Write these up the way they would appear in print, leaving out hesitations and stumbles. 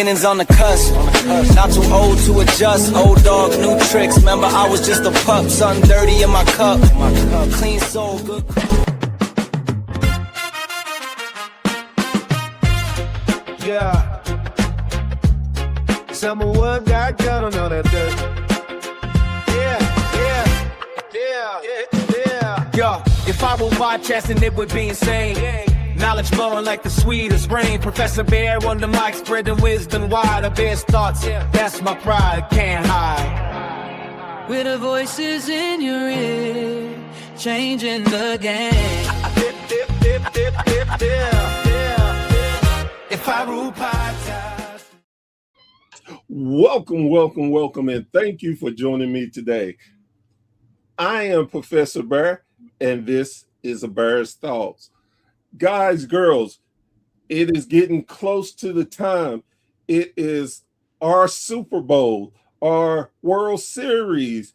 beginnings on the cusp. Not too old to adjust. Old dog, new tricks. Remember, I was just a pup. Something dirty in my cup. Clean soul, good. Yeah. Someone got gun on all that dirt. Yo, if I were podcasting, it would be insane. Knowledge flowing like the sweetest rain. Professor Bear on the mic, spreading wisdom wide. The best thoughts, that's my pride, can't hide. With the voices in your ear, changing the game. If I rule podcast. Welcome, and thank you for joining me today. I am Professor Bear, and this is A Bear's Thoughts. Guys, girls, it is getting close to the time. It is our Super Bowl, our World Series,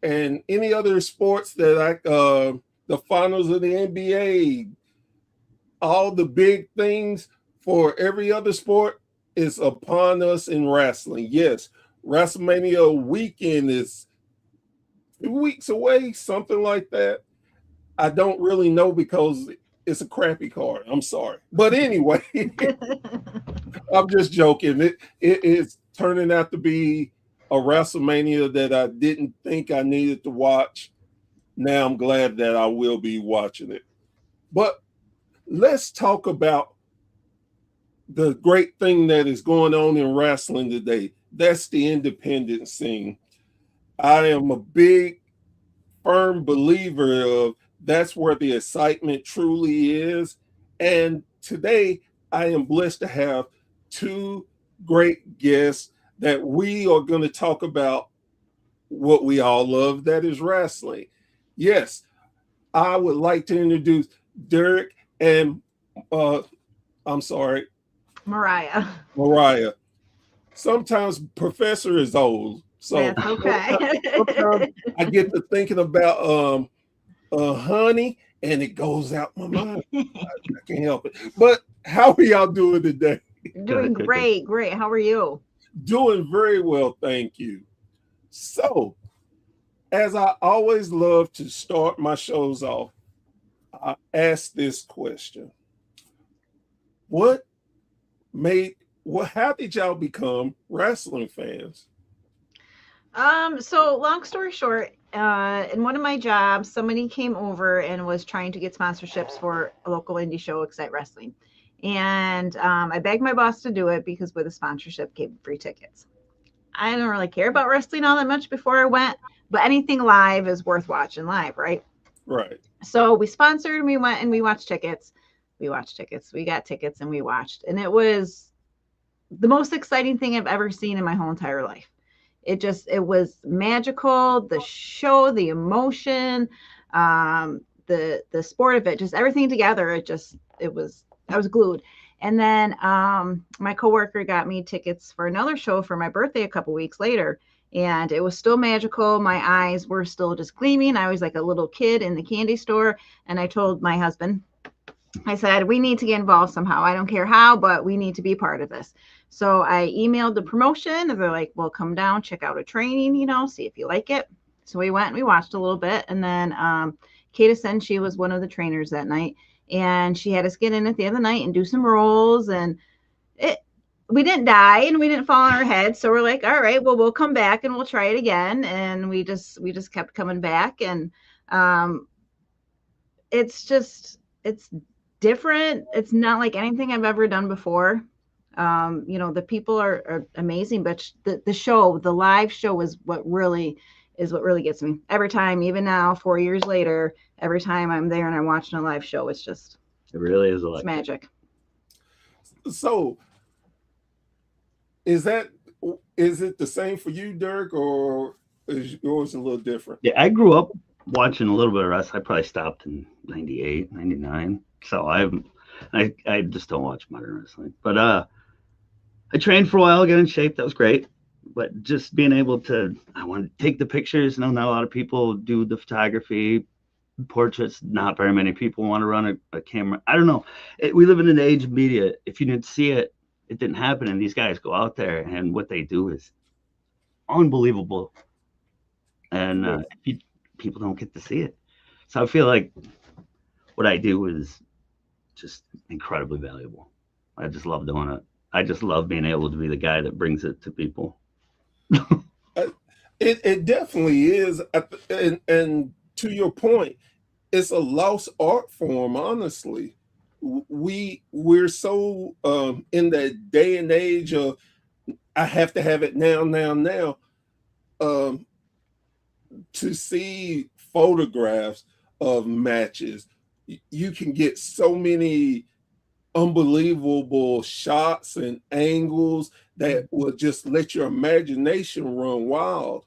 and any other sports that the finals of the NBA, all the big things for every other sport is upon us in wrestling. Yes, WrestleMania weekend is 2 weeks away, something like that. I don't really know because it's a crappy card. I'm sorry. But anyway, I'm just joking. It is turning out to be a WrestleMania that I didn't think I needed to watch. Now I'm glad that I will be watching it. But let's talk about the great thing that is going on in wrestling today. That's the independent scene. I am a big, firm believer of that's where the excitement truly is. And today I am blessed to have two great guests that we are going to talk about what we all love, that is wrestling. Yes, I would like to introduce Derek and Mariah. Sometimes Professor is old. So that's okay. sometimes I get to thinking about honey, and it goes out my mind. I can't help it. But how are y'all doing today? Doing great. How are you? Doing very well, thank you. So, as I always love to start my shows off, I ask this question. How did y'all become wrestling fans? So long story short, in one of my jobs, somebody came over and was trying to get sponsorships for a local indie show, Excite Wrestling. And I begged my boss to do it because with a sponsorship came free tickets. I didn't really care about wrestling all that much before I went, but anything live is worth watching live, right? Right. So we sponsored and we went and we watched tickets. We got tickets and we watched. And it was the most exciting thing I've ever seen in my whole entire life. It was magical, the show, the emotion, the sport of it, just everything together. I was glued. And then my coworker got me tickets for another show for my birthday a couple weeks later. And it was still magical. My eyes were still just gleaming. I was like a little kid in the candy store. And I told my husband, I said, we need to get involved somehow. I don't care how, but we need to be part of this. So I emailed the promotion and they're like, well, come down, check out a training, see if you like it. So we went and we watched a little bit. And then Kata said she was one of the trainers that night. And she had us get in at the end of the night and do some rolls. And we didn't die and we didn't fall on our head. So we're like, all right, well, we'll come back and we'll try it again. And we just kept coming back. And it's different. It's not like anything I've ever done before. The people are amazing, but the show, the live show is what really gets me every time. Even now, 4 years later, every time I'm there and I'm watching a live show, it really is it's magic. So is it the same for you, Derek, or is yours a little different? Yeah, I grew up watching a little bit of wrestling. I probably stopped in 98, 99. So I just don't watch modern wrestling. But I trained for a while, got in shape. That was great. But just being able I want to take the pictures. Not a lot of people do the photography, portraits. Not very many people want to run a camera. I don't know. We live in an age of media. If you didn't see it, it didn't happen. And these guys go out there, and what they do is unbelievable. And people don't get to see it. So I feel like what I do is just incredibly valuable. I just love doing it. I just love being able to be the guy that brings it to people. It definitely is. And to your point, it's a lost art form, honestly. We're so in that day and age of I have to have it now. To see photographs of matches, you can get so many unbelievable shots and angles that will just let your imagination run wild.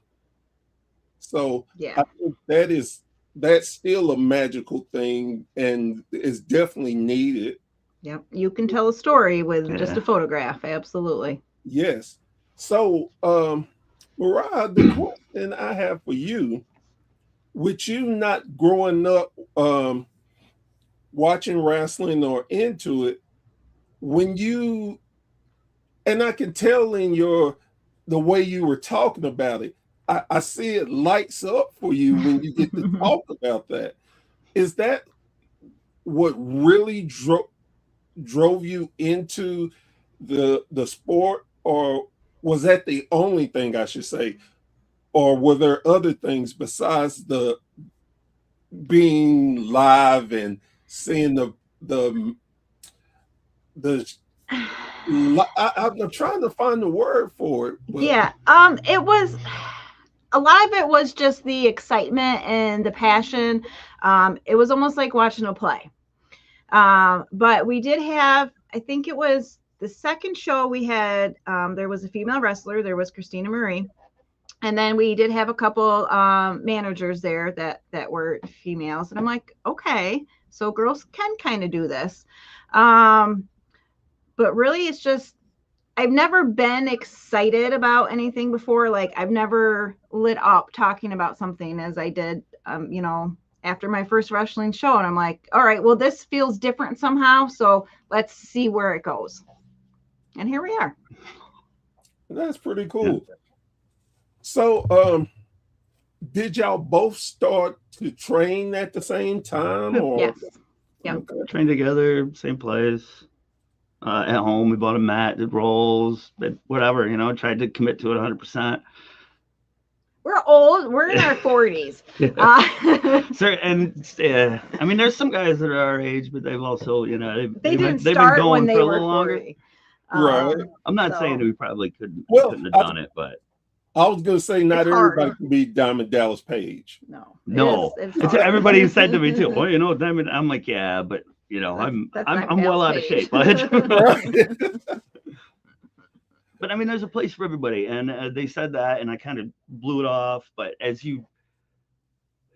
So Yeah. I think that's still a magical thing and is definitely needed. Yep. You can tell a story with just a photograph. Absolutely. Yes. So Mariah, the question I have for you, with you not growing up watching wrestling or into it, when you, and I can tell in the way you were talking about it, I see it lights up for you when you get to talk about that. Is that what really drove you into the sport, or was that the only thing, I should say, or were there other things besides the being live and seeing I'm trying to find the word for it. Yeah. It was, a lot of it was just the excitement and the passion. It was almost like watching a play. But we did have, I think it was the second show we had, there was a female wrestler, there was Christina Marie. And then we did have a couple managers there that were females. And I'm like, okay, so girls can kind of do this. But really, it's just, I've never been excited about anything before. Like, I've never lit up talking about something as I did, after my first wrestling show. And I'm like, all right, well, this feels different somehow. So let's see where it goes. And here we are. That's pretty cool. Yeah. So, did y'all both start to train at the same time? Or? Yes. Yeah. Okay. Trained together, same place. At home, we bought a mat, did rolls, whatever, tried to commit to it 100%. We're old. We're in our 40s. I mean, there's some guys that are our age, but they've also, they've been going when they for a were little 40. longer. Right. I'm not saying that we probably couldn't have done it, but I was going to say not everybody can be Diamond Dallas Page. No. It's everybody said to me too. Well, Diamond. I'm like, yeah, but I'm well out of shape. But I mean, there's a place for everybody, and they said that, and I kind of blew it off. But as you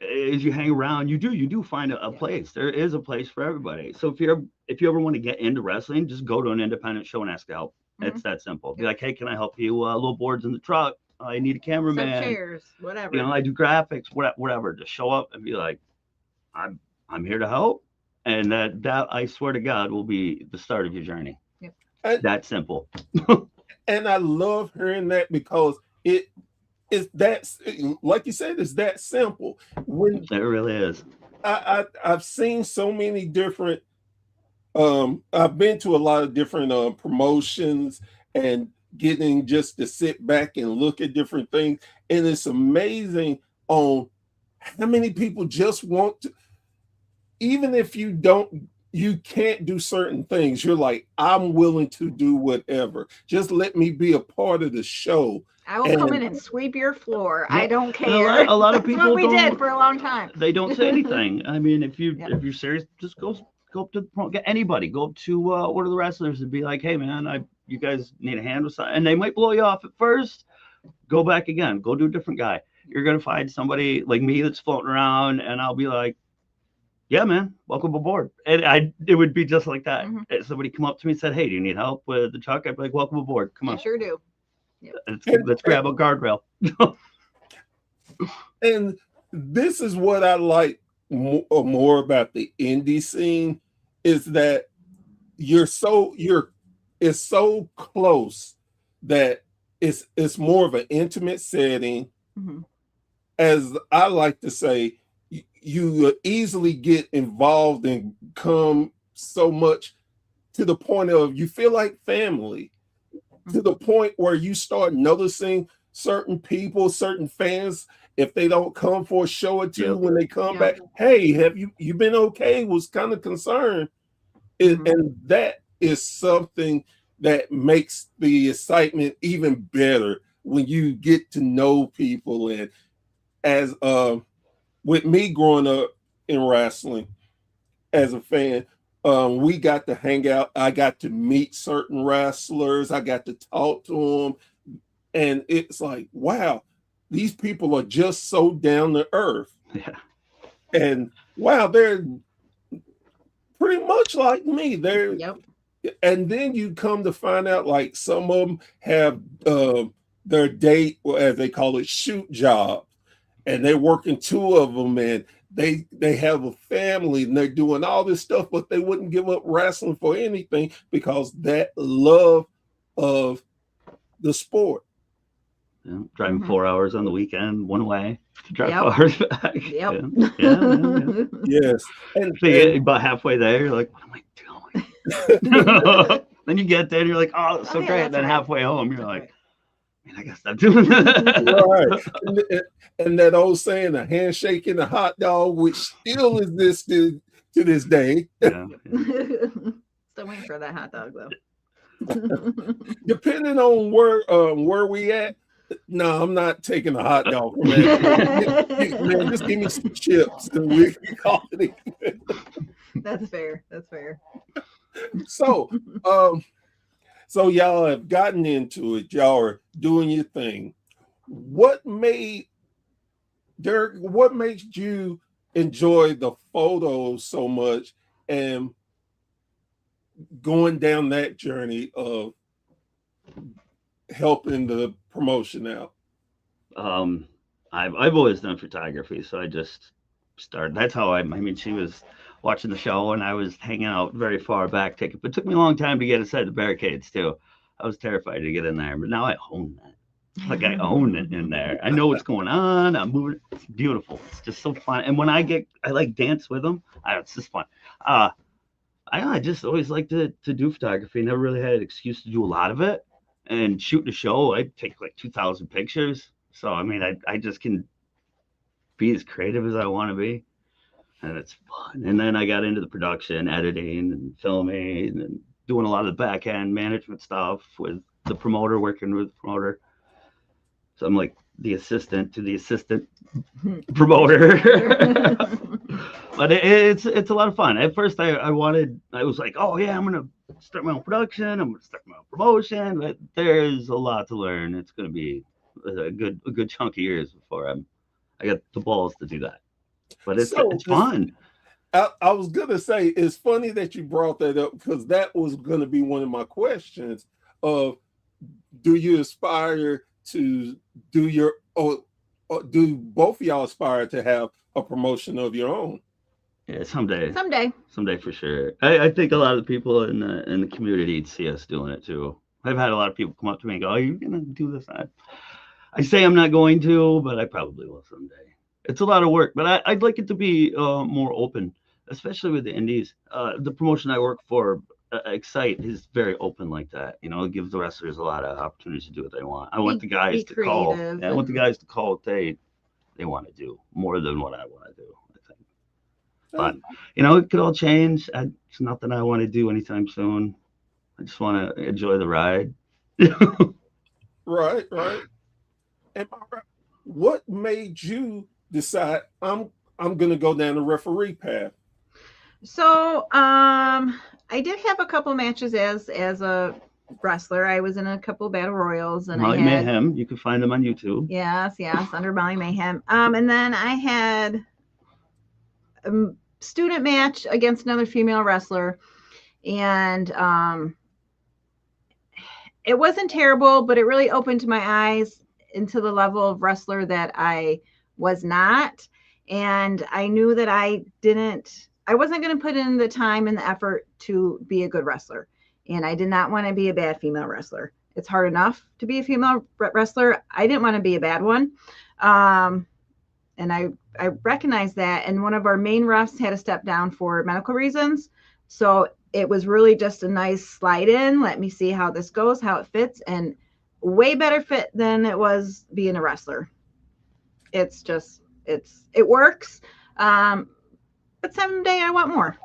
hang around, you do find a place. There is a place for everybody. So if you ever want to get into wrestling, just go to an independent show and ask to help. It's that simple. Be like, hey, can I help you? Low boards in the truck. I need a cameraman. Set chairs, whatever. I do graphics, whatever. Just show up and be like, I'm here to help. And that I swear to God will be the start of your journey. Yep. That simple. And I love hearing that because it is that, like you said, it's that simple. When it really is. I've seen so many different. I've been to a lot of different promotions and getting just to sit back and look at different things, and it's amazing on how many people just want to. Even if you can't do certain things, you're like, I'm willing to do whatever. Just let me be a part of the show. I will come in and sweep your floor. Yeah. I don't care. A lot of people. That's what we did for a long time. They don't say anything. I mean, if you're serious, just go up to get anybody. Go up to one of the wrestlers and be like, hey man, you guys need a hand with something, and they might blow you off at first. Go back again. Go do a different guy. You're gonna find somebody like me that's floating around, and I'll be like, yeah, man, welcome aboard. And it would be just like that. Mm-hmm. If somebody come up to me and said, hey, do you need help with the truck? I'd be like, welcome aboard. Come on. I sure do. Yep. Let's grab a guardrail. And this is what I like more about the indie scene, is that you're it's so close that it's more of an intimate setting. Mm-hmm. As I like to say, you easily get involved and come so much to the point of you feel like family, to the point where you start noticing certain people, certain fans, if they don't come for a show or two, when they come back, hey, have you been okay? Was kind of concerned. And that is something that makes the excitement even better when you get to know people. And as with me growing up in wrestling as a fan, we got to hang out. I got to meet certain wrestlers. I got to talk to them. And it's like, wow, these people are just so down to earth. Yeah. And wow, they're pretty much like me. They're And then you come to find out, like, some of them have their date, as they call it, shoot job, and they're working two of them, and they have a family, and they're doing all this stuff, but they wouldn't give up wrestling for anything because that love of the sport. Yeah, driving 4 hours on the weekend, one way, to drive 4 hours back. Yeah. Yes. And so you get about halfway there, you're like, what am I doing? Then you get there, and you're like, oh, it's so great. And then halfway home, you're like, man, I gotta stop doing that. Right. And that old saying, a handshake and a hot dog, which still exists to this day. Still waiting for that hot dog, though. Depending on where we at, no, I'm not taking a hot dog from that. Man, just give me some chips and we can call it. That's fair. That's fair. So y'all have gotten into it. Y'all are doing your thing. Derek, what makes you enjoy the photos so much and going down that journey of helping the promotion out? I've always done photography, so I just started. That's how I mean, she was watching the show and I was hanging out very far back taking, but it took me a long time to get inside the barricades too. I was terrified to get in there, but now I own that. Like, I own it in there. I know what's going on. I'm moving. It's beautiful. It's just so fun. And when I like dance with them. It's just fun. I just always liked to do photography. Never really had an excuse to do a lot of it. And shooting a show, I take like 2,000 pictures. So I mean, I just can be as creative as I want to be, and it's fun. And then I got into the production, editing, and filming, and doing a lot of the back end management stuff with the promoter, working with the promoter. So I'm like the assistant to the assistant promoter. But it's a lot of fun. At first, I was like, oh yeah, I'm gonna start my own production. I'm gonna start my own promotion. But there's a lot to learn. It's gonna be a good chunk of years before I got the balls to do that. But it's fun. I was gonna say, it's funny that you brought that up, because that was gonna be one of my questions of, do you aspire to do do both of y'all aspire to have a promotion of your own? Yeah, someday for sure. I think a lot of the people in the community see us doing it too. I've had a lot of people come up to me and go, "Are you gonna do this?" I say I'm not going to, but I probably will someday. It's a lot of work, but I'd like it to be more open, especially with the indies. The promotion I work for, Excite, is very open like that. You know, it gives the wrestlers a lot of opportunities to do what they want. I want the guys to call. I want the guys to call what they want to do more than what I want to do, I think. But you know, it could all change. It's nothing I want to do anytime soon. I just want to enjoy the ride. Right. And what made you decide I'm gonna go down the referee path? So I did have a couple matches as a wrestler. I was in a couple battle royals, and Molly Mayhem. You can find them on YouTube. Yes, under Molly Mayhem. And then I had a student match against another female wrestler, and it wasn't terrible, but it really opened my eyes into the level of wrestler that I was not. And I knew that I wasn't going to put in the time and the effort to be a good wrestler. and I did not want to be a bad female wrestler. It's hard enough to be a female wrestler. I didn't want to be a bad one. And I recognized that. And one of our main refs had to step down for medical reasons. So it was really just a nice slide in. Let me see how this goes, how it fits, and way better fit than it was being a wrestler. It's just, it works. But someday I want more,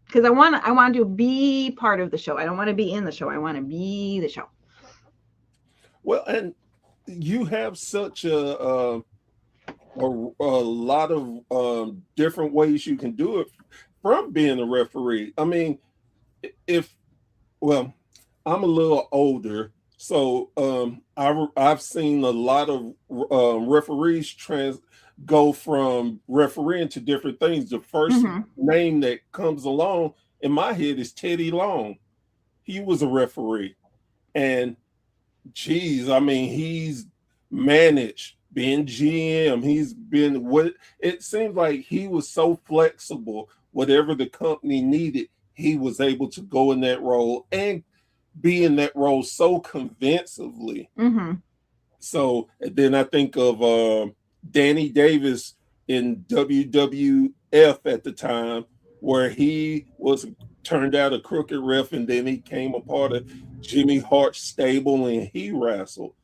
because I want to be part of the show. I don't want to be in the show. I want to be the show. Well, and you have such a lot of different ways you can do it from being a referee. I mean, I'm a little older, so I've seen a lot of referees go from refereeing to different things. The first name that comes along in my head is Teddy Long. He was a referee, and geez, I mean, he's managed, been GM. He's been what it seems like he was so flexible. Whatever the company needed, he was able to go in that role and be in that role so convincingly. So then I think of Danny Davis in WWF at the time, where he was turned out a crooked ref, and then he came a part of Jimmy Hart's stable and he wrestled.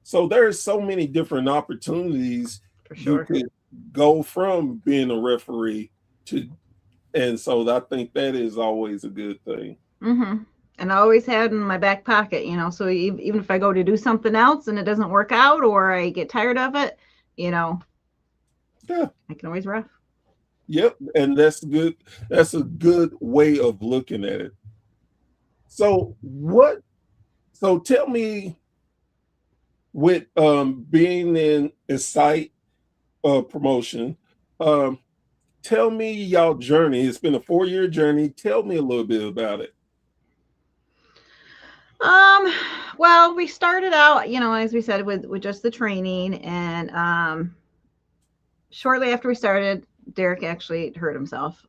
So there's so many different opportunities you could go from being a referee to, and so I think that is always a good thing. And I always had in my back pocket, you know, so even if I go to do something else and it doesn't work out, or I get tired of it, you know, I can always ref. Yep, and that's good. That's a good way of looking at it. So tell me, with being in a site promotion, tell me y'all journey. It's been a 4-year journey. Tell me a little bit about it. Well, we started out, you know, as we said, with just the training, and shortly after we started, Derek actually hurt himself.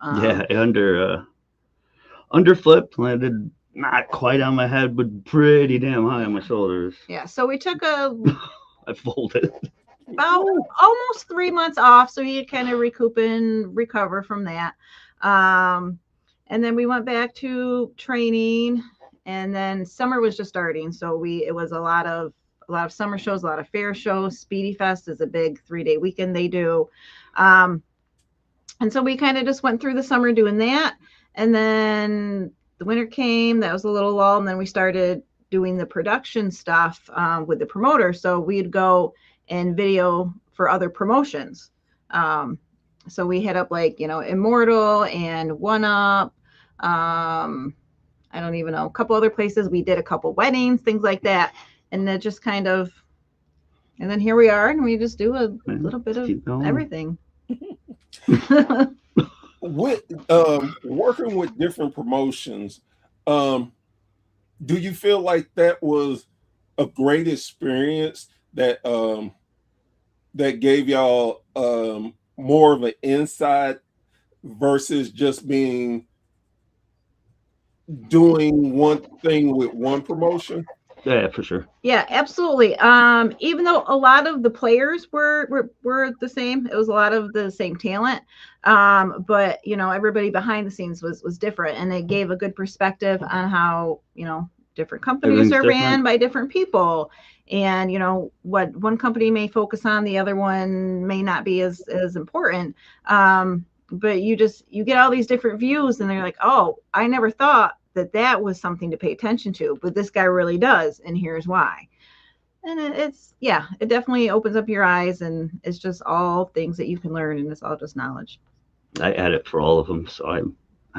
Underflipped, landed not quite on my head, but pretty damn high on my shoulders. Yeah, so we took I folded. About almost 3 months off, so he had kind of recover from that. And then we went back to training, and then summer was just starting, so it was a lot of summer shows, a lot of fair shows. Speedy Fest is a big 3-day weekend they do. And so we kind of just went through the summer doing that. And then the winter came, that was a little lull. And then we started doing the production stuff with the promoter. So we'd go and video for other promotions. So we hit up, like, you know, Immortal and One Up. I don't even know, a couple other places. We did a couple weddings, things like that. And then just kind of, and then here we are, and we just do a little bit of everything. With working with different promotions, do you feel like that was a great experience that that gave y'all more of an insight versus just doing one thing with one promotion? Yeah, for sure. Yeah, absolutely. Even though a lot of the players were the same, it was a lot of the same talent. But you know, everybody behind the scenes was different, and it gave a good perspective on how, you know, different companies are ran by different people, and you know what one company may focus on, the other one may not be as important. But you get all these different views, and they're like, oh, I never thought that was something to pay attention to, but this guy really does, and here's why. And it definitely opens up your eyes, and it's just all things that you can learn, and it's all just knowledge. I edit for all of them, so I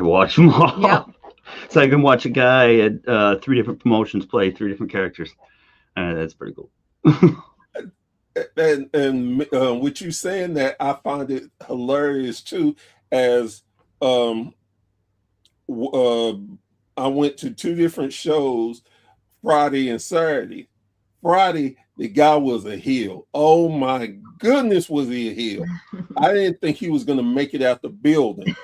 watch them all. Yep. So I can watch a guy at 3 different promotions play 3 different characters. That's pretty cool. and with you saying that, I find it hilarious too, as I went to 2 different shows, Friday and Saturday. Friday, the guy was a heel. Oh my goodness, was he a heel? I didn't think he was going to make it out the building.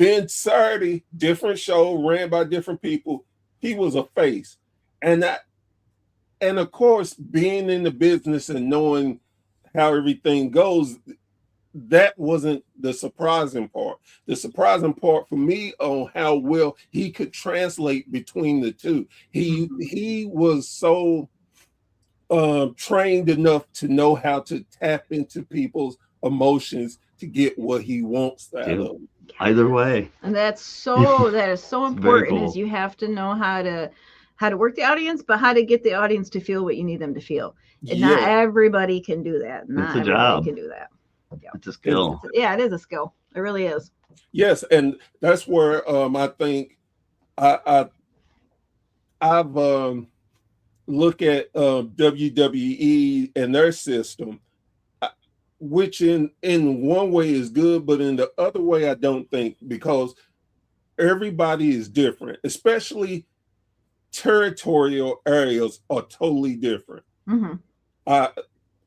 Then Saturday, different show ran by different people. He was a face, and of course, being in the business and knowing how everything goes, that wasn't the surprising part. The surprising part for me on how well he could translate between the two. He was so trained enough to know how to tap into people's emotions to get what he wants out of them. Either way. And that is so important, cool. is you have to know how to work the audience, but how to get the audience to feel what you need them to feel. And not everybody can do that. Not it's a job. Can do that. Yeah. It's a skill. It is a skill. It really is. Yes, and that's where I think I've look at WWE and their system, which in one way is good, but in the other way I don't think, because everybody is different, especially territorial areas are totally different. Mm-hmm.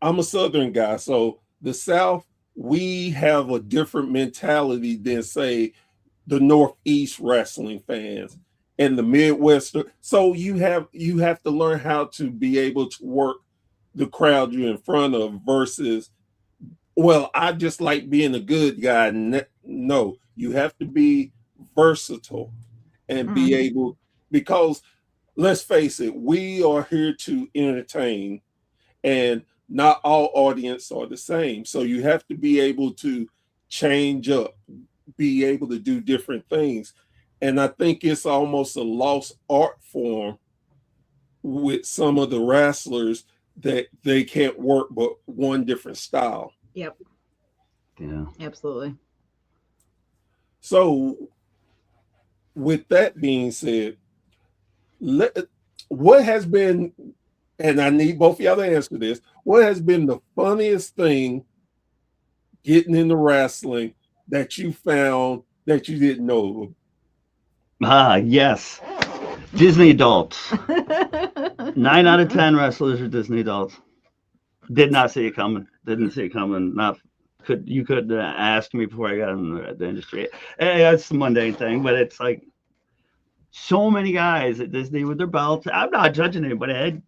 I'm a Southern guy, so the South, we have a different mentality than, say, the Northeast wrestling fans and the Midwest. So you have to learn how to be able to work the crowd you're in front of versus, well, I just like being a good guy. No, you have to be versatile and be able, because let's face it, we are here to entertain, and not all audience are the same. So you have to be able to change up, be able to do different things. And I think it's almost a lost art form with some of the wrestlers that they can't work but one different style. Yep. Yeah. Absolutely. So with that being said, what has been, and I need both of y'all to answer this, what has been the funniest thing getting into wrestling that you found that you didn't know? Yes. Disney adults. 9 out of 10 wrestlers are Disney adults. Did not see it coming. Didn't see it coming. You could ask me before I got in the industry. That's the mundane thing, but it's like so many guys at Disney with their belts. I'm not judging anybody.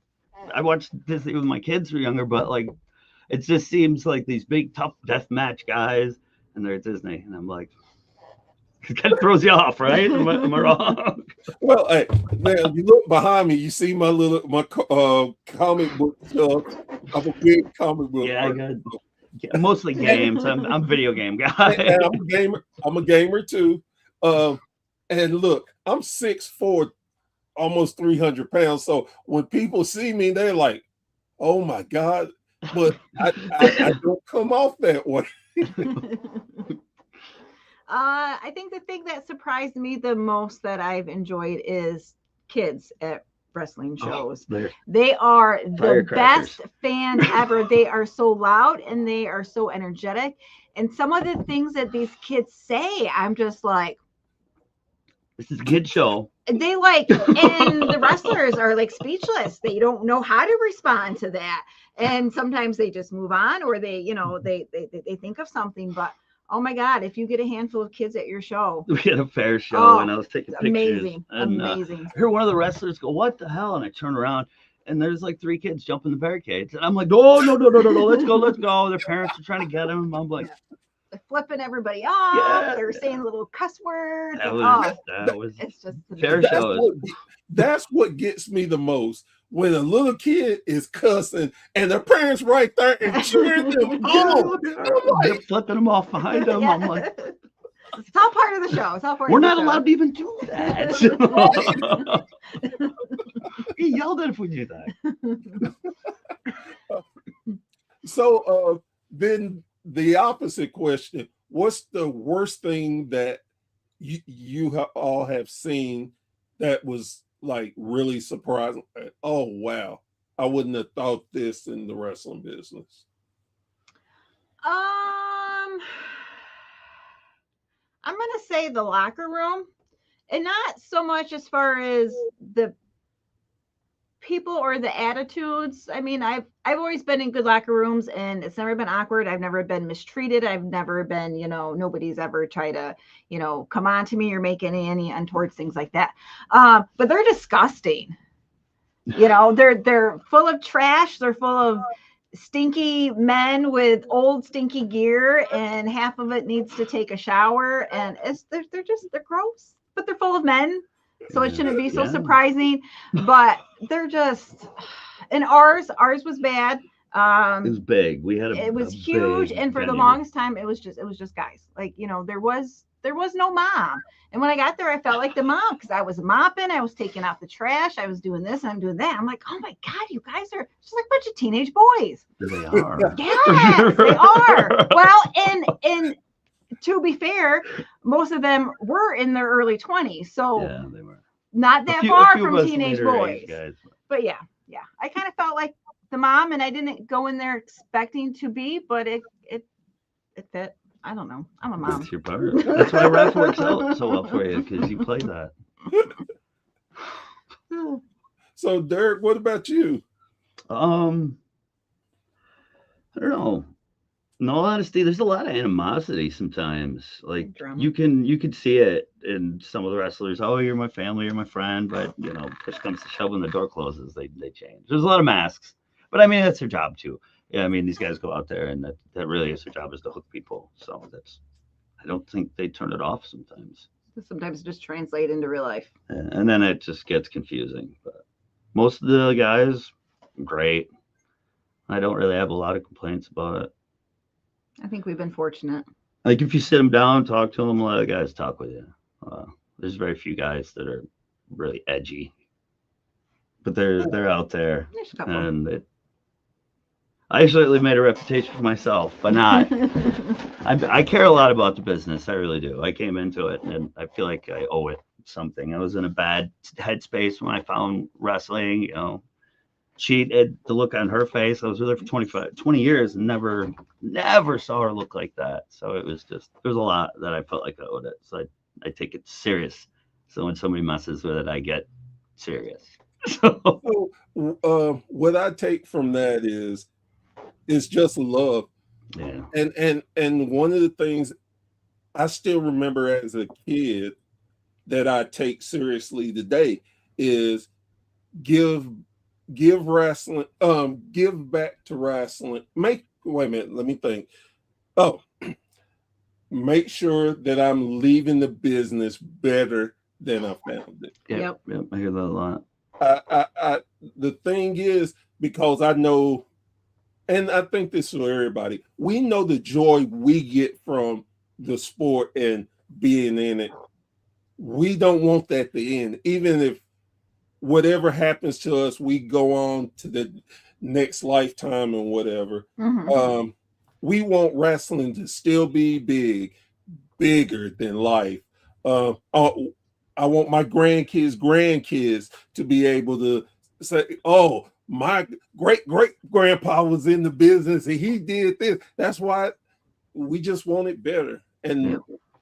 I watched Disney when my kids were younger, but like it just seems like these big tough death match guys, and they're at Disney, and I'm like, it kind of throws you off, right? Am I wrong? Well, hey, man, you look behind me, you see my comic book stuff. I'm a big comic book. Yeah, mostly games. I'm a video game guy. And I'm a gamer. I'm a gamer too. And look, I'm 6'4", almost 300 pounds. So when people see me, they're like, "Oh my God!" But I don't come off that way. I think the thing that surprised me the most that I've enjoyed is kids at wrestling shows. They are the best fans ever. They are so loud and they are so energetic. And some of the things that these kids say, I'm just like, this is a kid show. They like, and the wrestlers are like speechless. They don't know how to respond to that. And sometimes they just move on, or they think of something, but oh my God, if you get a handful of kids at your show. We had a fair show and I was taking pictures. Amazing. And, amazing. I heard one of the wrestlers go, "What the hell?" And I turn around and there's like 3 kids jumping the barricades. And I'm like, "Oh, no, let's go. Their parents are trying to get them." I'm like, they're flipping everybody off. They're saying little cuss words. That was it's just fair show. That's what gets me the most. When a little kid is cussing and their parents right there and cheering them on. They're flipping them off behind them. Yeah. I'm like, it's all part of the show. It's all part We're of the not show. allowed to even do that. He yelled at if we do that. So then the opposite question, what's the worst thing that you all have seen that was like really surprising? Oh wow, I wouldn't have thought this in the wrestling business. I'm gonna say the locker room, and not so much as far as the people or the attitudes. I mean, I've always been in good locker rooms, and it's never been awkward. I've never been mistreated. I've never been, nobody's ever tried to, come on to me or make any untoward things like that. But they're disgusting. They're full of trash. They're full of stinky men with old stinky gear, and half of it needs to take a shower, and they're gross, but they're full of men. So it shouldn't be so surprising, but they're just, and ours was bad. It was big. It was huge. And for the longest time, it was just guys. Like, there was no mom. And when I got there, I felt like the mom, because I was mopping, I was taking out the trash, I was doing this, and I'm doing that. I'm like, oh my God, you guys are just like a bunch of teenage boys. They are. Yes, they are. Well, and to be fair, most of them were in their early 20s. So yeah, they were. Not that far from teenage boys. Guys. But yeah. I kind of felt like the mom, and I didn't go in there expecting to be, but it fit. I don't know. I'm a mom. That's your part. That's why ref works out so well for you, because you play that. So, Derek, what about you? I don't know. In all honesty, there's a lot of animosity sometimes. Like Drama. you can see it in some of the wrestlers. Oh, you're my family, you're my friend, but push comes to shove when the door closes, they change. There's a lot of masks, but I mean that's their job too. Yeah, I mean these guys go out there, and that really is their job, is to hook people. So I don't think they turn it off sometimes. Sometimes just translate into real life. And then it just gets confusing. But most of the guys, great. I don't really have a lot of complaints about it. I think we've been fortunate. Like if you sit them down, talk to them, a lot of guys talk with you. There's very few guys that are really edgy, but they're out there. There's a couple. And I certainly made a reputation for myself, but not. I care a lot about the business. I really do. I came into it, and I feel like I owe it something. I was in a bad headspace when I found wrestling. The look on her face. I was with her for 20 years and never saw her look like that. So it was just, there's a lot that I felt like I owed it. So I take it serious. So when somebody messes with it, I get serious. So what I take from that is it's just love. Yeah. And one of the things I still remember as a kid that I take seriously today is give wrestling, give back to wrestling. Wait a minute, let me think. Make sure that I'm leaving the business better than I found it. Yep. I hear that a lot. The thing is, because I know, and I think this is for everybody, we know the joy we get from the sport and being in it. We don't want that to end. Even if whatever happens to us, we go on to the next lifetime and whatever. Mm-hmm. We want wrestling to still be bigger than life. I want my grandkids to be able to say, oh, my great grandpa was in the business and he did this. That's why we just want it better. And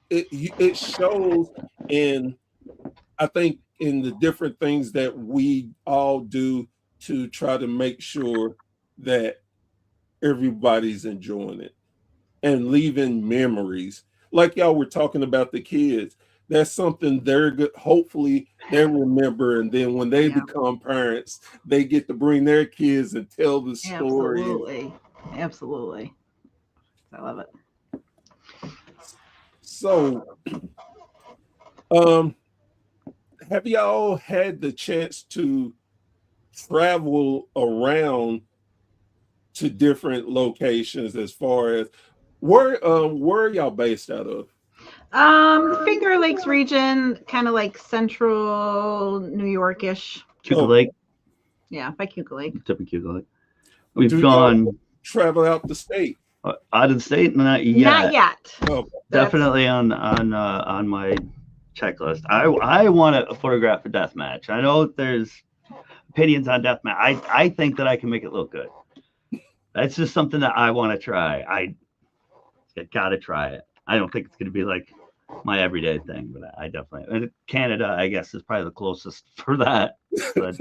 it shows in, I think, in the different things that we all do to try to make sure that everybody's enjoying it and leaving memories. Like y'all were talking about the kids, that's something they're good. Hopefully they remember, and then when they become parents, they get to bring their kids and tell the story. Absolutely. I love it. So, have y'all had the chance to travel around to different locations as far as where are y'all based out of? Finger Lakes region, kind of like central New York-ish. Cuca Lake. Yeah, by Cuca Lake. Tip of Cuca Lake. We've gone travel out the state. Out of the state? Not yet. Not yet. Oh. Definitely on my checklist. I want to photograph a death match. I know there's opinions on death match. I think that I can make it look good. That's just something that I want to try. I gotta try it. I don't think it's gonna be like my everyday thing, but I definitely, and Canada, I guess, is probably the closest for that. But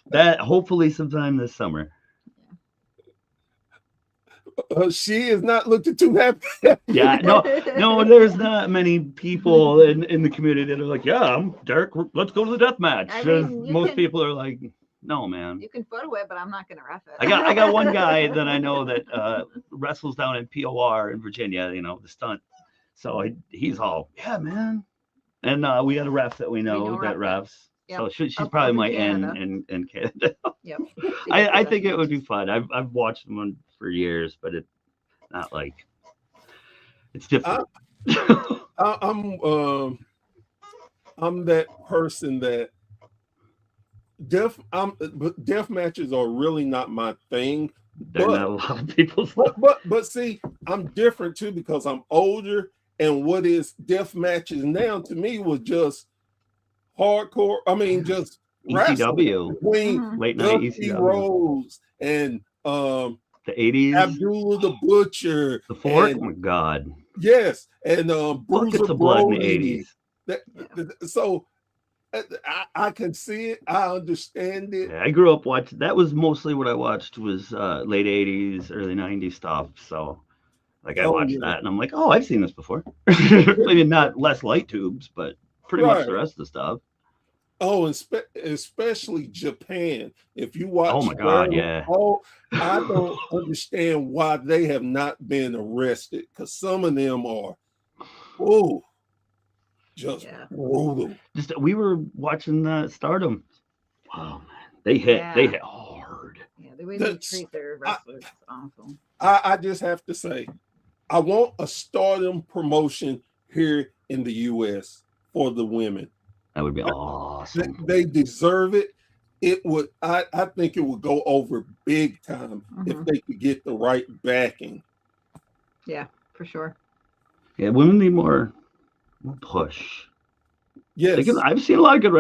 that hopefully sometime this summer. She is not looking too happy. Yeah, no, there's not many people in the community that are like, yeah, I'm Derek, let's go to the death match. I mean, Most people are like, no, man. You can photo it, but I'm not gonna ref it. I got one guy that I know that wrestles down in POR in Virginia, the stunt. So he's all, yeah, man. And we had a ref that we know that refs. Yep. So she's probably my in Canada. Yep. I think it would be fun. I've watched them for years, but it's not like it's different. I'm that person that death matches are really not my thing. They're not a lot of people's. But see, I'm different too because I'm older, and what is death matches now to me was just hardcore. I mean, just ECW, late night ECW, Rose and the 80s, Abdullah the Butcher, the Fort. Oh my God, yes, and buckets of blood in the 80s. So I can see it. I understand it. Yeah, I grew up watching. That was mostly what I watched was late 80s, early 90s stuff. So, like, I watched that, and I'm like, oh, I've seen this before. I mean, not less light tubes, but pretty much the rest of the stuff. Oh, and especially Japan. If you watch, oh my God, yeah. I don't understand why they have not been arrested because some of them are, just brutal. Just we were watching Stardom. Wow, man, they hit hard. Yeah, the way they treat their wrestlers is awful. I just have to say, I want a Stardom promotion here in the U.S. for the women. That would be awesome. They deserve it. It would. I think it would go over big time if they could get the right backing. Yeah, for sure. Yeah, women need more push. Yes, I've seen a lot of good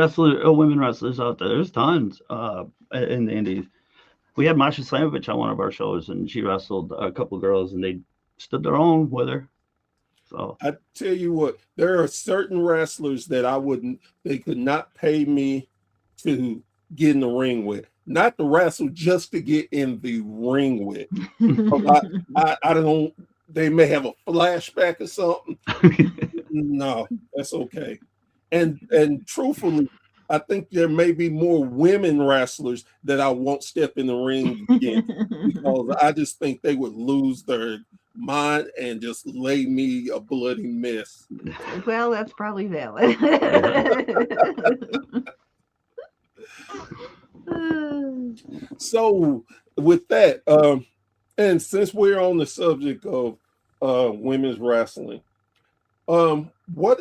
women wrestlers out there. There's tons in the indies. We had Masha Slamovich on one of our shows, and she wrestled a couple of girls, and they stood their own with her. So I tell you what, there are certain wrestlers that they could not pay me to get in the ring with. Not to wrestle, just to get in the ring with. I don't. They may have a flashback or something. No, that's okay. And truthfully, I think there may be more women wrestlers that I won't step in the ring against because I just think they would lose their mind and just lay me a bloody mess. Well, that's probably valid. So with that, and since we're on the subject of women's wrestling, what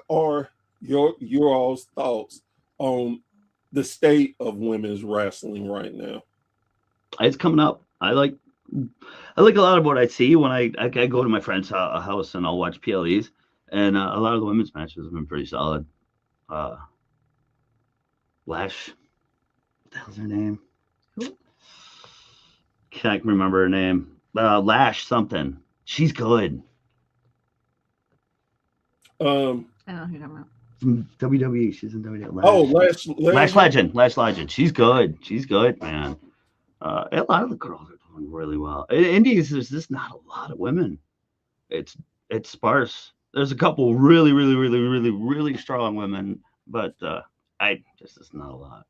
are your all's thoughts on the state of women's wrestling right now? It's coming up. I like a lot of what I see when I go to my friend's house and I'll watch PLEs, and a lot of the women's matches have been pretty solid. Lash, what the hell's her name? Can't remember her name. Lash something. She's good. I don't know who you're talking about. From WWE. She's in WWE. Lash Legend. Lash Legend. She's good. She's good, man. A lot of the girls are doing really well. In Indies, there's just not a lot of women. It's sparse. There's a couple really, really, really, really, really strong women, but it's not a lot.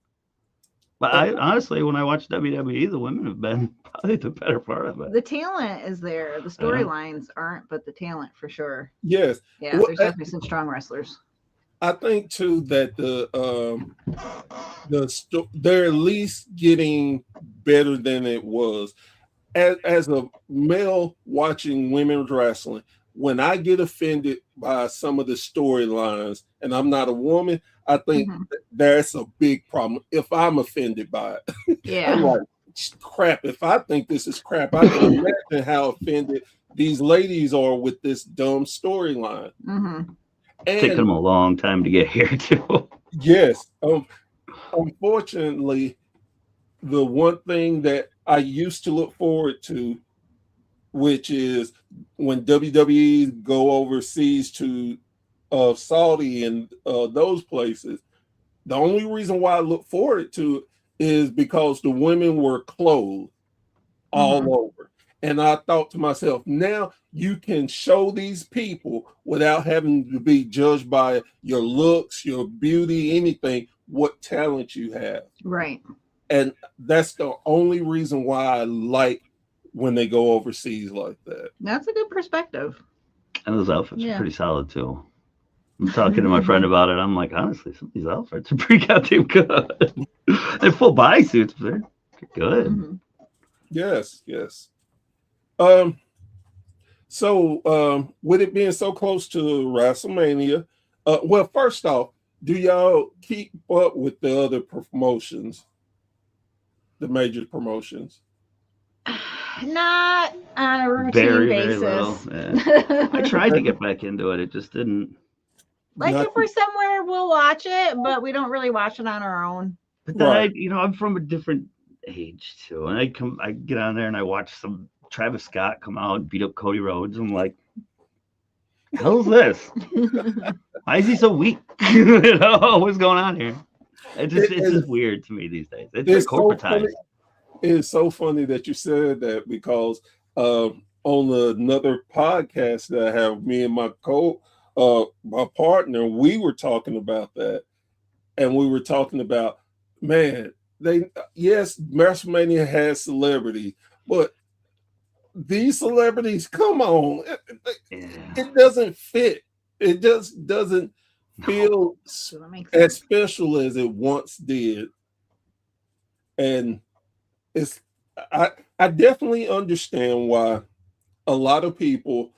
But I honestly, when I watch WWE, the women have been probably the better part of it. The talent is there. The storylines aren't, but the talent for sure. Yes. Yeah, there's definitely some strong wrestlers. I think too that they're at least getting better than it was. As a male watching women's wrestling, when I get offended by some of the storylines, and I'm not a woman, I think that's a big problem. If I'm offended by it, yeah, I'm like, crap. If I think this is crap, I can imagine how offended these ladies are with this dumb storyline. It's taken them a long time to get here too. Yes. Unfortunately, the one thing that I used to look forward to which is when WWE go overseas to Saudi and those places. The only reason why I look forward to it is because the women were clothed all over. And I thought to myself, now you can show these people without having to be judged by your looks, your beauty, anything, what talent you have. Right. And that's the only reason why I like when they go overseas like that. That's a good perspective. And those outfits Yeah. are pretty solid too. I'm talking to my friend about it. I'm like, honestly, some of these outfits are pretty goddamn good. They're full body suits, but they're good. Mm-hmm. Yes, yes. So with it being so close to WrestleMania, well, first off, do y'all keep up with the other promotions, the major promotions? Not on a routine Very basis. little. Yeah. I tried to get back into it. It just didn't. Like Not- if we're somewhere, we'll watch it, but we don't really watch it on our own. But then Right. I'm from a different age too, and I get on there and I watch some Travis Scott come out and beat up Cody Rhodes. I'm like, hell's this? Why is he so weak? What's going on here? It's just weird to me these days. It's so corporatized. funny. It's so funny that you said that because on another podcast that I have, me and my partner, we were talking about that, and we were talking about, man, yes, WrestleMania has celebrity, but these celebrities, come on, it doesn't fit. It just doesn't feel as special as it once did, and I definitely understand why a lot of people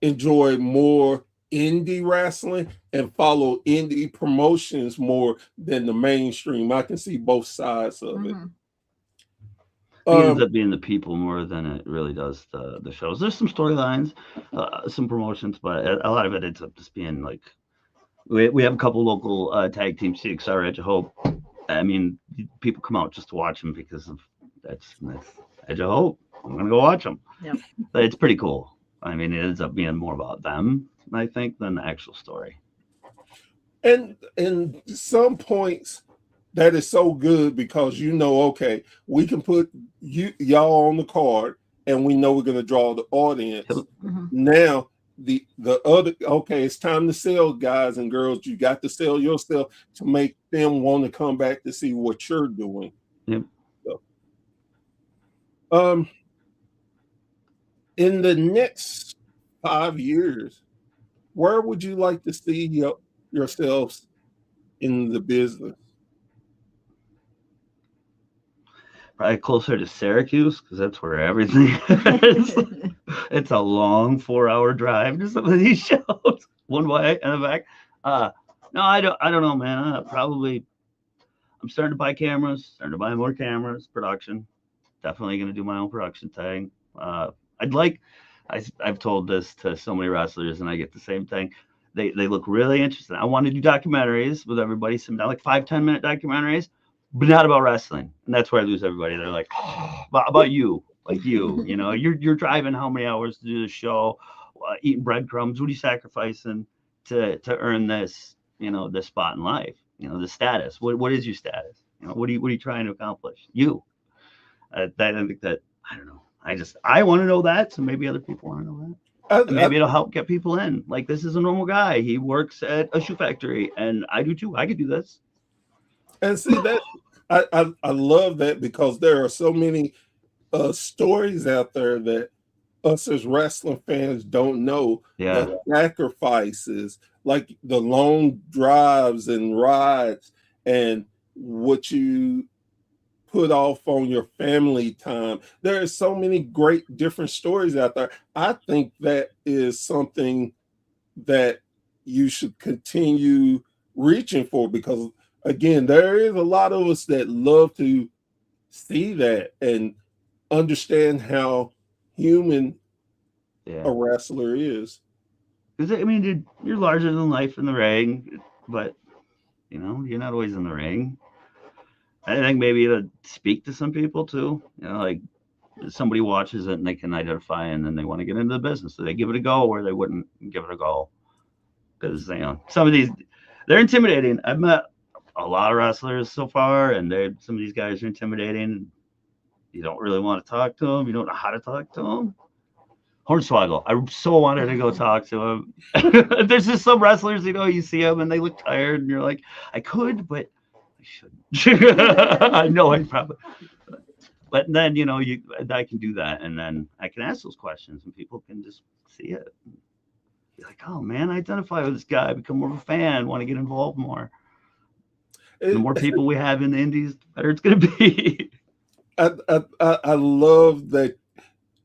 enjoy more indie wrestling and follow indie promotions more than the mainstream. I can see both sides of it. It ends up being the people more than it really does the shows. There's some storylines, some promotions, but a lot of it ends up just being like, we have a couple local tag teams, CXR, Edge of Hope. I mean, people come out just to watch them because of that's Edge of Hope. I'm gonna go watch them. Yep. But it's pretty cool. I mean, it ends up being more about them, I think, than the actual story. And some points that is so good because okay, we can put y'all on the card and we know we're gonna draw the audience. Mm-hmm. Now the other, okay, it's time to sell, guys and girls. You got to sell yourself to make them want to come back to see what you're doing. Yep. So, in the next 5 years, where would you like to see yourselves in the business? Probably closer to Syracuse because that's where everything is. It's a long 4-hour drive to some of these shows, one way and the back. No, I don't know, man. Probably, I'm starting to buy cameras, starting to buy more cameras, production. Definitely going to do my own production thing. I've told this to so many wrestlers and I get the same thing. They look really interesting. I want to do documentaries with everybody, some like 5-10 minute documentaries, but not about wrestling. And that's where I lose everybody. They're like, oh, about you, like you're driving how many hours to do the show, eating breadcrumbs. What are you sacrificing to earn this, this spot in life? The status. What is your status? What are you trying to accomplish? I think that, I don't know. I want to know that. So maybe other people want to know that. Maybe it'll help get people in. Like, this is a normal guy. He works at a shoe factory and I do too. I could do this. And see that I love that because there are so many stories out there that us as wrestling fans don't know. Yeah. The sacrifices, like the long drives and rides and what you put off on your family time. There are so many great different stories out there. I think that is something that you should continue reaching for because, again, there is a lot of us that love to see that and understand how human a wrestler is. Because, I mean, dude, you're larger than life in the ring, but, you're not always in the ring. I think maybe to speak to some people too, like somebody watches it and they can identify, and then they want to get into the business. So they give it a go, or they wouldn't give it a go because some of these, they're intimidating. I've met a lot of wrestlers so far, and some of these guys are intimidating. You don't really want to talk to them. You don't know how to talk to them. Hornswoggle, I so wanted to go talk to him. There's just some wrestlers, you see them and they look tired, and you're like, I could, but I shouldn't. I know I probably. But then I can do that, and then I can ask those questions, and people can just see it. Be like, oh man, I identify with this guy, become more of a fan, want to get involved more. The more people we have in the indies, the better it's going to be. I love that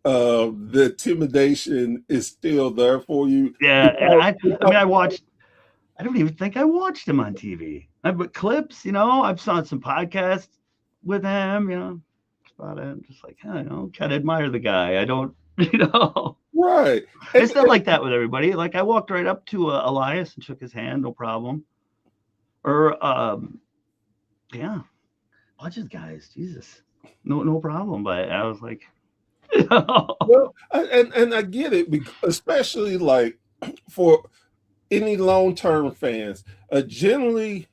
the intimidation is still there for you. Yeah, I watched. I don't even think I watched him on TV. But clips, I've saw some podcasts with him. That's about it. I'm just like, kind of admire the guy. I don't, Right. It's not like that with everybody. Like I walked right up to Elias and shook his hand, no problem. Or yeah, bunch of guys, Jesus, no problem. But I was like, well, and I get it, because especially like for any long-term fans, generally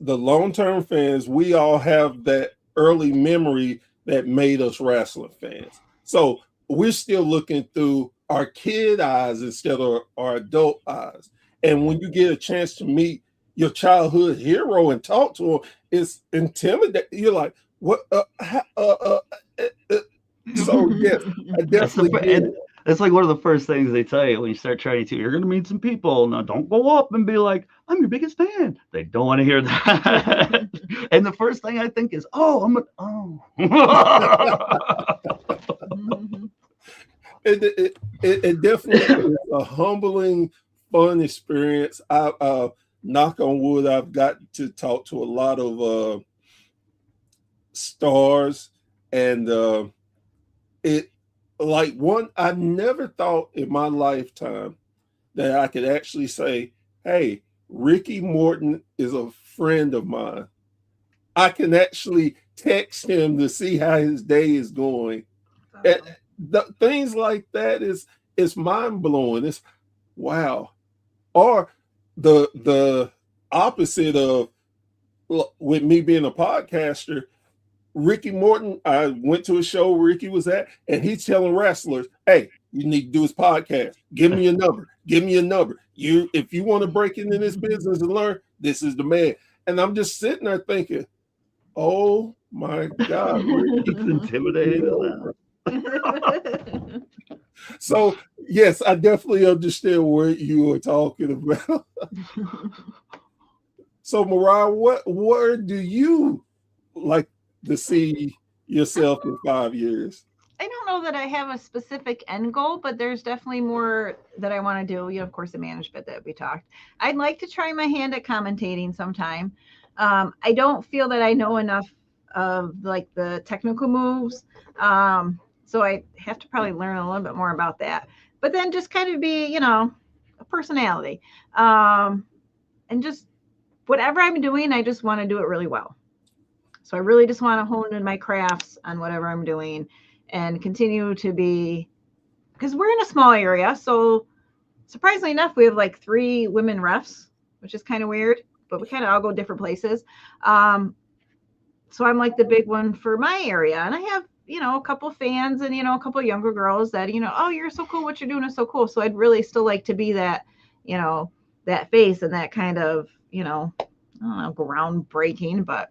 the long-term fans, we all have that early memory that made us wrestling fans. So we're still looking through our kid eyes instead of our adult eyes. And when you get a chance to meet your childhood hero and talk to him, it's intimidating. You're like, what? So yes, I definitely. That's like one of the first things they tell you when you start training too. You're going to meet some people. Now, don't go up and be like, "I'm your biggest fan." They don't want to hear that. And the first thing I think is, It definitely is a humbling, fun experience. I knock on wood, I've got to talk to a lot of stars, and I never thought in my lifetime that I could actually say, hey, Ricky Morton is a friend of mine. I can actually text him to see how his day is going. Things like that is mind-blowing. It's wow. Or the opposite of, with me being a podcaster, Ricky Morton, I went to a show Ricky was at, and he's telling wrestlers, hey, you need to do his podcast. Give me a number. Give me a number. If you want to break into this business and learn, this is the man. And I'm just sitting there thinking, oh my God. It's intimidating. So yes, I definitely understand what you were talking about. So Mariah, where do you like to see yourself in 5 years? I don't know that I have a specific end goal, but there's definitely more that I want to do. Of course, the management that we talked. I'd like to try my hand at commentating sometime. I don't feel that I know enough of like the technical moves. So I have to probably learn a little bit more about that. But then just kind of be, a personality. And just whatever I'm doing, I just want to do it really well. So I really just want to hone in my crafts on whatever I'm doing and continue to be, because we're in a small area. So surprisingly enough, we have like 3 women refs, which is kind of weird, but we kind of all go different places. So I'm like the big one for my area. And I have, a couple fans and, a couple younger girls that, oh, you're so cool. What you're doing is so cool. So I'd really still like to be that, that face and that kind of, I don't know, groundbreaking, but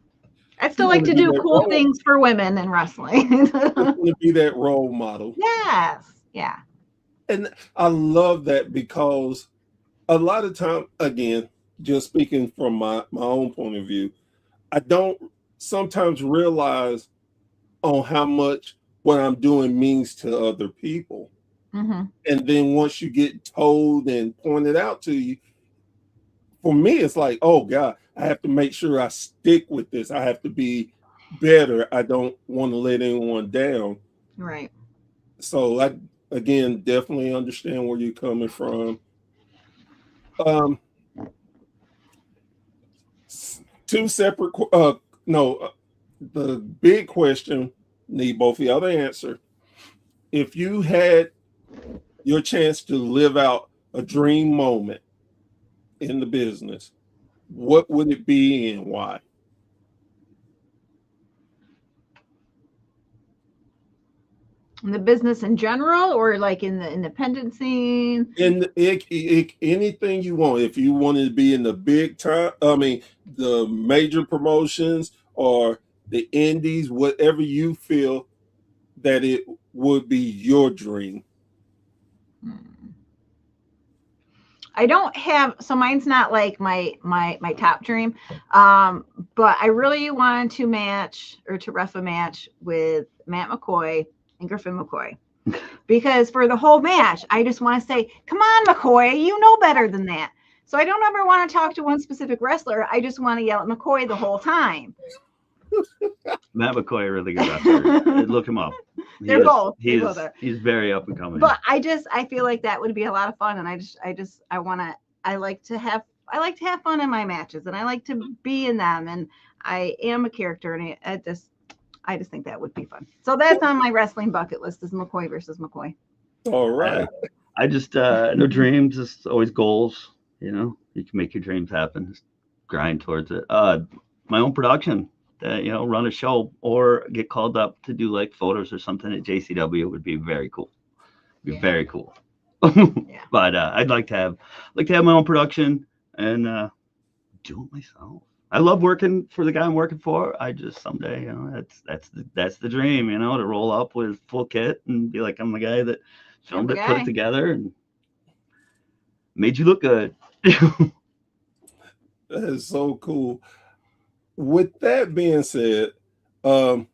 I'd still like to do cool things for women in wrestling. To be that role model. Yes. Yeah. And I love that, because a lot of time, again, just speaking from my own point of view, I don't sometimes realize on how much what I'm doing means to other people. Mm-hmm. And then once you get told and pointed out to you, for me, it's like, oh God, I have to make sure I stick with this. I have to be better. I don't want to let anyone down. Right. So I, again, definitely understand where you're coming from. 2 separate, the big question Need both of y'all to answer. If you had your chance to live out a dream moment in the business, what would it be and why? In the business in general, or like in the independent scene? Anything you want. If you wanted to be in the big time, I mean, the major promotions or the indies, whatever you feel that it would be your dream. I don't have, so mine's not like my top dream. But I really wanted to match or to ref a match with Matt McCoy and Griffin McCoy. Because for the whole match, I just want to say, come on, McCoy, you know better than that. So I don't ever want to talk to one specific wrestler. I just want to yell at McCoy the whole time. Matt McCoy, really good wrestler. Look him up. They're both. He's very up and coming. But I feel like that would be a lot of fun, and I like to have fun in my matches, and I like to be in them, and I am a character, and I just think that would be fun. So that's on my wrestling bucket list, is McCoy versus McCoy. All right. I just no dreams, just always goals. You know, you can make your dreams happen. Just grind towards it. My own production. Run a show or get called up to do like photos or something at JCW would be very cool. Very cool. Yeah. But I'd like to have my own production and do it myself. I love working for the guy I'm working for. I just someday, that's the dream, to roll up with full kit and be like, I'm the guy that filmed it, put it together, and made you look good. That is so cool. With that being said, I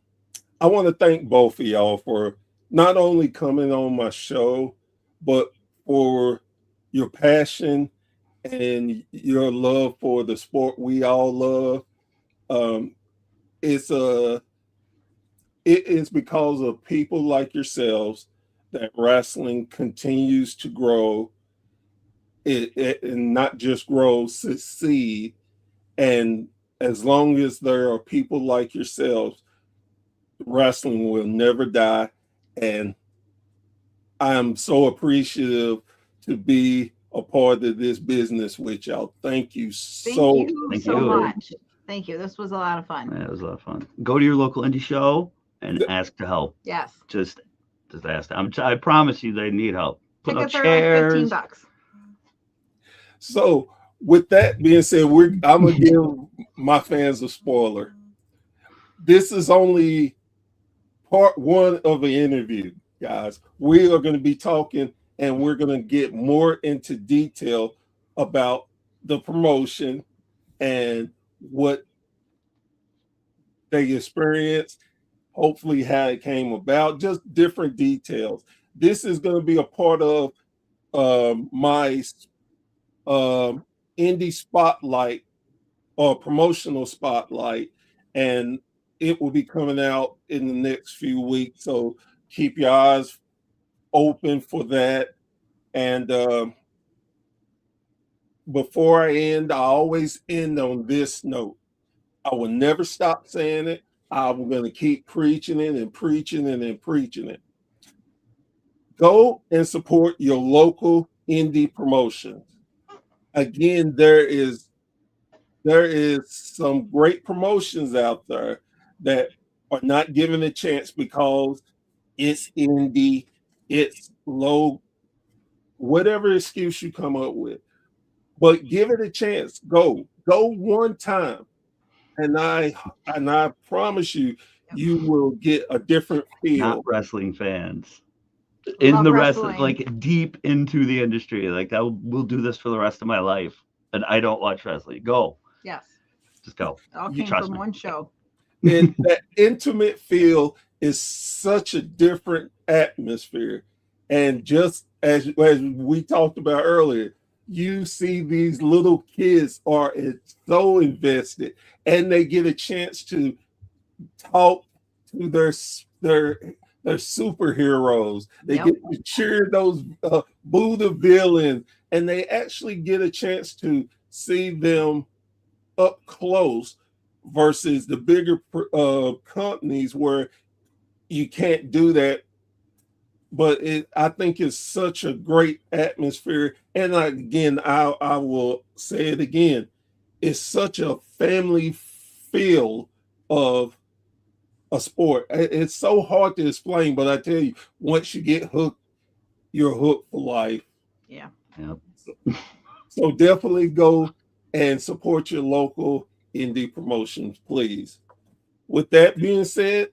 want to thank both of y'all for not only coming on my show, but for your passion and your love for the sport we all love. It is because of people like yourselves that wrestling continues to grow. It not just grow, succeed. And as long as there are people like yourselves, wrestling will never die. And I'm so appreciative to be a part of this business with y'all. Thank you so much. Thank you. This was a lot of fun. Yeah, it was a lot of fun. Go to your local indie show and ask to help. Yes. Just ask. I promise you they need help. Put out chairs. Like $15. So with that being said, I'm gonna give my fans a spoiler. This is only part one of an interview, guys. We are going to be talking, and we're going to get more into detail about the promotion and what they experienced, hopefully how it came about, just different details. This is going to be a part of my indie spotlight or promotional spotlight, and it will be coming out in the next few weeks. So keep your eyes open for that. And before I end, I always end on this note. I will never stop saying it. I'm going to keep preaching it and preaching it and preaching it. Go and support your local indie promotions. Again, there is some great promotions out there that are not given a chance because it's indie, it's low, whatever excuse you come up with. But give it a chance. Go one time, and I promise you, you will get a different feel. Not wrestling fans. In the wrestling, like deep into the industry, like I will do this for the rest of my life, and I don't watch wrestling. Go. Yes. Just go. It all came from one show. And that intimate feel is such a different atmosphere. And just as we talked about earlier, you see these little kids are so invested, and they get a chance to talk to their superheroes. They get to cheer those, boo the villains, and they actually get a chance to see them up close versus the bigger companies where you can't do that. But I think it's such a great atmosphere. And again, I will say it again. It's such a family feel of a sport. It's so hard to explain, but I tell you, once you get hooked, you're hooked for life. Yeah. Yep. So definitely go and support your local indie promotions, please. With that being said,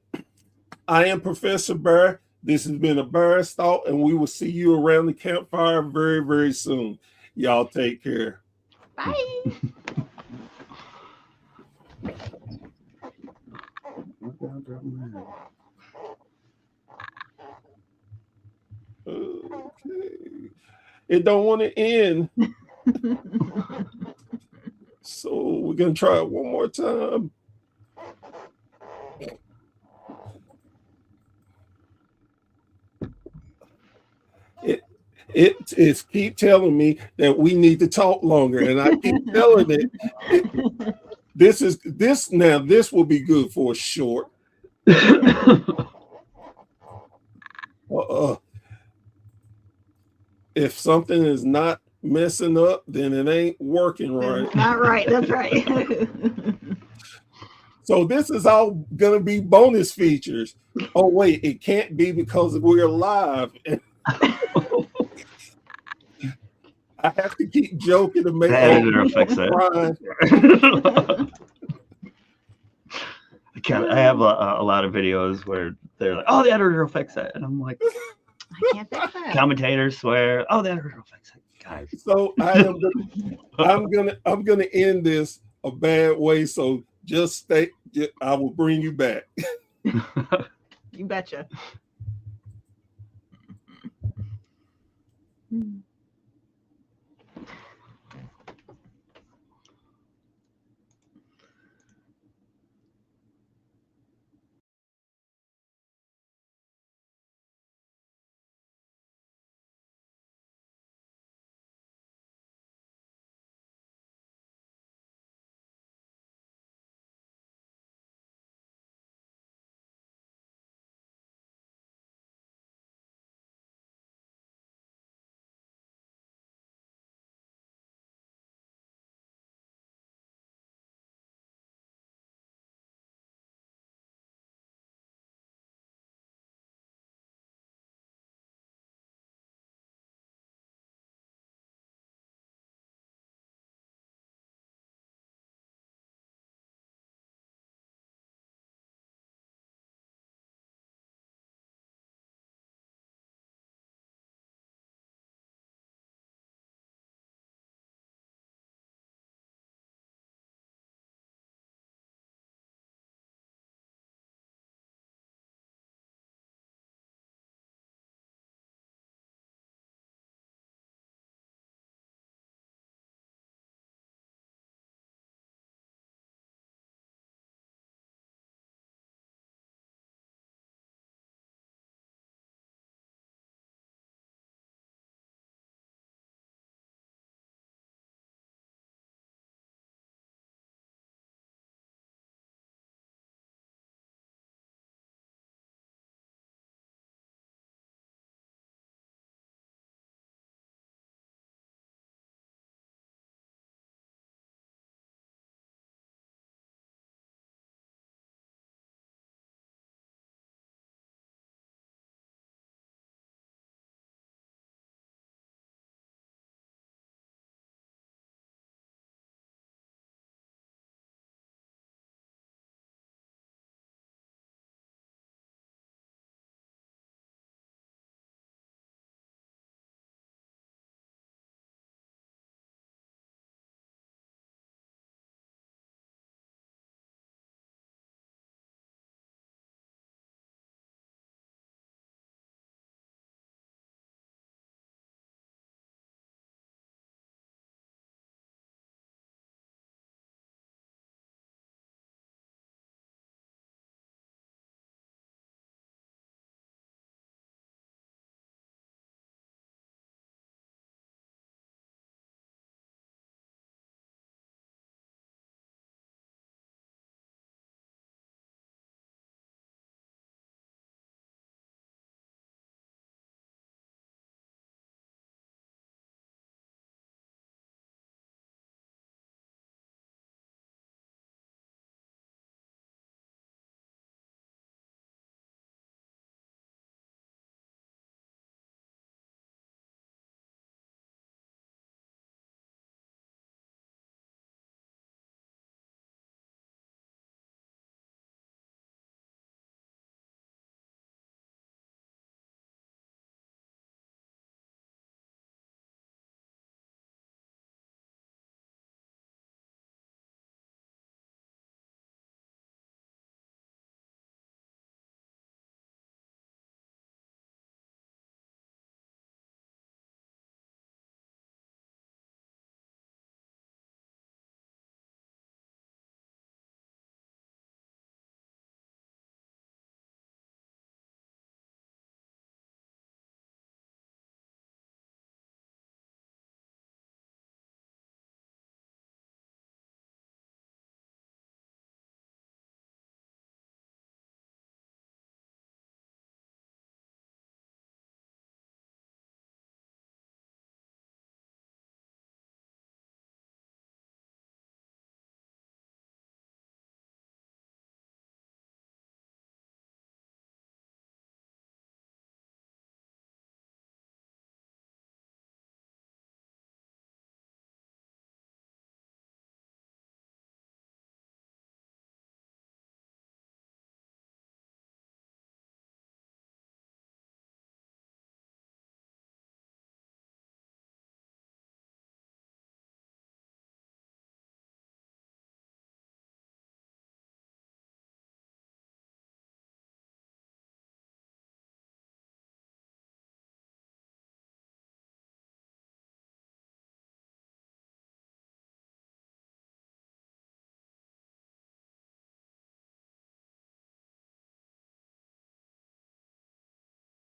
I am Professor Burr. This has been a Burr's Thought, and we will see you around the campfire very, very soon. Y'all take care. Bye. Okay. It don't want to end. So we're going to try it one more time. It is keep telling me that we need to talk longer, and I keep telling it. This will be good for a short. If something is not messing up, then it ain't working right. Not right. That's right. So this is all gonna be bonus features. Oh wait, it can't be because we're live. I have to keep joking to make the editor fix it. I have a lot of videos where they're like, "Oh, the editor will fix it," and I'm like, I can't fix that. commentators swear, "Oh, the editor will fix it." Guys. So I'm gonna end this a bad way. So just stay. I will bring you back. You betcha.